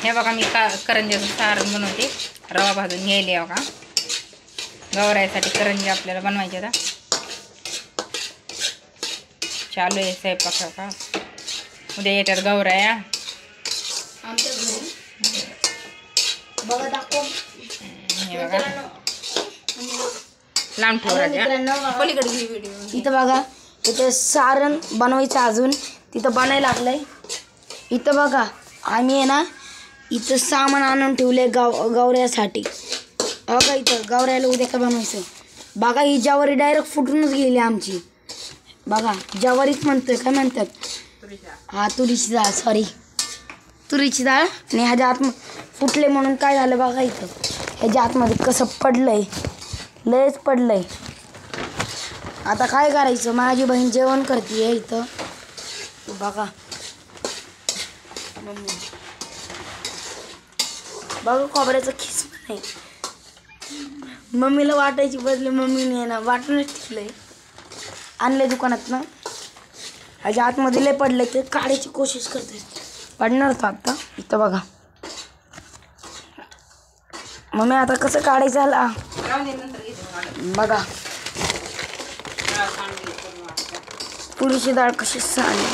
हे बघा मी करंज्याचं सारण बनवते. रवा भाजून घ्यायला बघा. गौराईसाठी करंजी आपल्याला बनवायचे आता. चालू आहे स्वयंपाक का. उद्या येतात गौराया आमच्या घरी. बघा दाखव. हे बघा लांब ठेव राजा. पलीकडे घे व्हिडिओ. इथं बघा, इथं सारण बनवायचं अजून तिथं बनायला लागलंय. इथं बघा आम्ही आहे ना इथं सामान आणून ठेवले गौऱ्यासाठी. बघा इथं गौऱ्याला उद्या काय बनवायचं. बघा ही ज्वारी डायरेक्ट फुटूनच गेली आमची. बघा ज्वारीच म्हणतोय काय म्हणतात. हा तुरीची डाळ, सॉरी तुरीची डाळ. आणि ह्याच्या आत फुटले म्हणून काय झालं बघा इथं. ह्याच्या आतमध्ये कसं पडलंय, लयच पडलंय. आता काय करायचं. माझी बहीण जेवण करते इथं बघा. मम्मी बघा खोबऱ्याचं खिस पण आहे. मम्मीला वाटायची बदली मम्मीने ना वाटूनच ठेवलंय. आणलंय दुकानात ना. ह्याच्या आतमध्ये लय पडलंय ते काढायची कोशिश करते. पडणार होतं आता. इथं बघा मम्मी आता कसं काढायचं आला बघा. तुरीची डाळ कशी सांडली.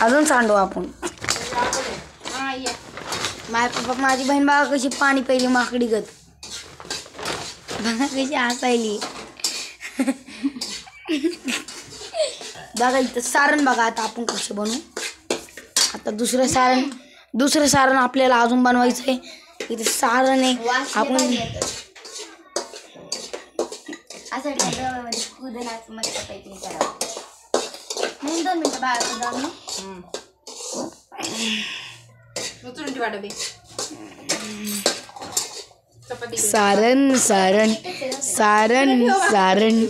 अजून सांडू आपण. माझी बहीण बघा कशी पाणी पहिली माकडी गत. बघा कशी हसायली. बघा इथं सारण बघा. आता आपण कसे बनवू. आता दुसरं सारण आपल्याला अजून बनवायचं आहे. इथं सारण आहे आपण असं 2 मिनिटं बाळा. सारण सारण सारण सारण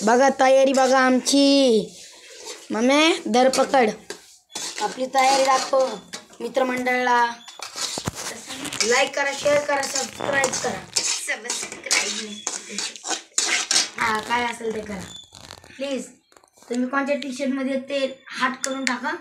बघा तयारी बघा आमची. मम्मी धरपकड. आपली तयारी दाखव मित्रमंडळाला. लाईक करा, शेअर करा, सबस्क्राईब करा. हा काय असेल ते करा प्लीज. तुम्ही कोणत्या टी शर्टमध्ये ते हात करून टाका.